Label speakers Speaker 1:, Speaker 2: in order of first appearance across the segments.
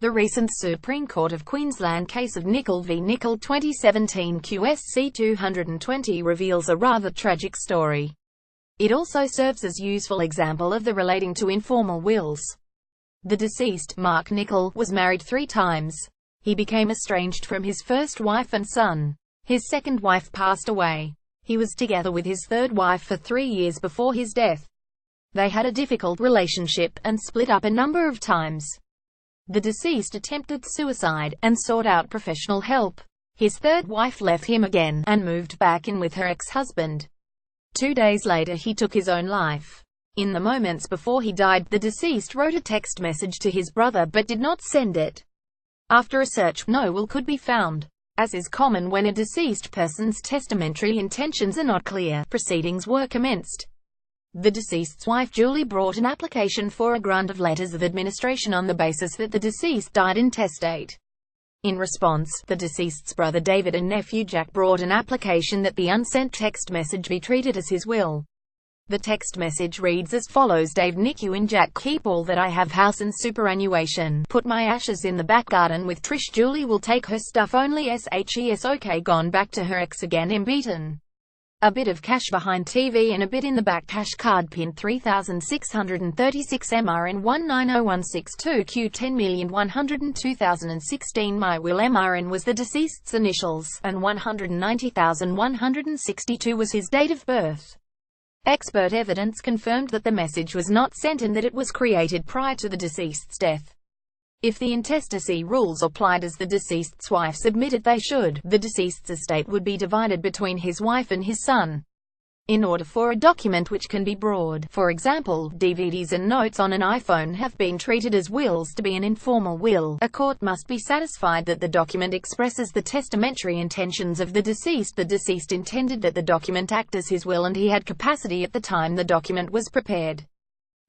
Speaker 1: The recent Supreme Court of Queensland case of Nicol v Nicol 2017 QSC 220 reveals a rather tragic story. It also serves as useful example of the relating to informal wills. The deceased, Mark Nicol, was married 3 times. He became estranged from his first wife and son. His second wife passed away. He was together with his third wife for 3 years before his death. They had a difficult relationship, and split up a number of times. The deceased attempted suicide, and sought out professional help. His third wife left him again, and moved back in with her ex-husband. 2 days later he took his own life. In the moments before he died, the deceased wrote a text message to his brother but did not send it. After a search, no will could be found. As is common when a deceased person's testamentary intentions are not clear, proceedings were commenced. The deceased's wife Julie brought an application for a grant of letters of administration on the basis that the deceased died intestate. In response, the deceased's brother David and nephew Jack brought an application that the unsent text message be treated as his will. The text message reads as follows: Dave, Nicu and Jack, keep all that I have, house and superannuation. Put my ashes in the back garden with Trish. Julie will take her stuff only. SHES OK. Gone back to her ex again. Beaten. A bit of cash behind TV and a bit in the back. Cash card pin 3636 MRN 190162 Q 10,102,016. My will MRN was the deceased's initials, and 190,162 was his date of birth. Expert evidence confirmed that the message was not sent and that it was created prior to the deceased's death. If the intestacy rules applied as the deceased's wife submitted they should, the deceased's estate would be divided between his wife and his son. In order for a document which can be broad, for example, DVDs and notes on an iPhone, have been treated as wills to be an informal will, a court must be satisfied that the document expresses the testamentary intentions of the deceased. The deceased intended that the document act as his will and he had capacity at the time the document was prepared.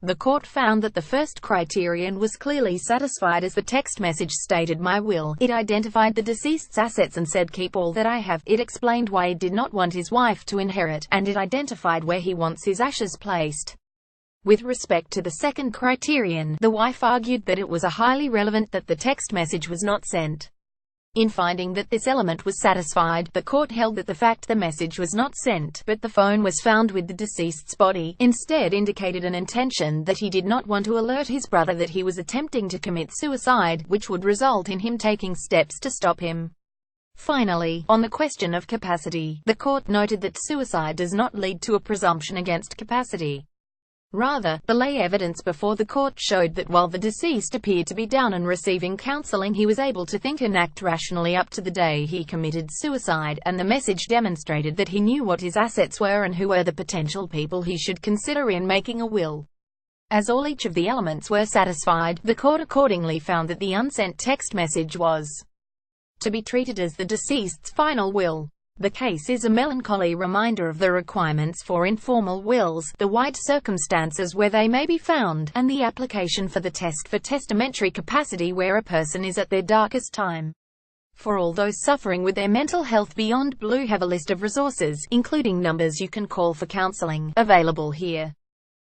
Speaker 1: The court found that the first criterion was clearly satisfied as the text message stated my will. It identified the deceased's assets and said keep all that I have. It explained why he did not want his wife to inherit, and it identified where he wants his ashes placed. With respect to the second criterion, the wife argued that it was highly relevant that the text message was not sent. In finding that this element was satisfied, the court held that the fact the message was not sent, but the phone was found with the deceased's body, instead indicated an intention that he did not want to alert his brother that he was attempting to commit suicide, which would result in him taking steps to stop him. Finally, on the question of capacity, the court noted that suicide does not lead to a presumption against capacity. Rather, the lay evidence before the court showed that while the deceased appeared to be down and receiving counseling, he was able to think and act rationally up to the day he committed suicide, and the message demonstrated that he knew what his assets were and who were the potential people he should consider in making a will. As each of the elements were satisfied, the court accordingly found that the unsent text message was to be treated as the deceased's final will. The case is a melancholy reminder of the requirements for informal wills, the wide circumstances where they may be found, and the application for the test for testamentary capacity where a person is at their darkest time. For all those suffering with their mental health, Beyond Blue have a list of resources, including numbers you can call for counseling, available here.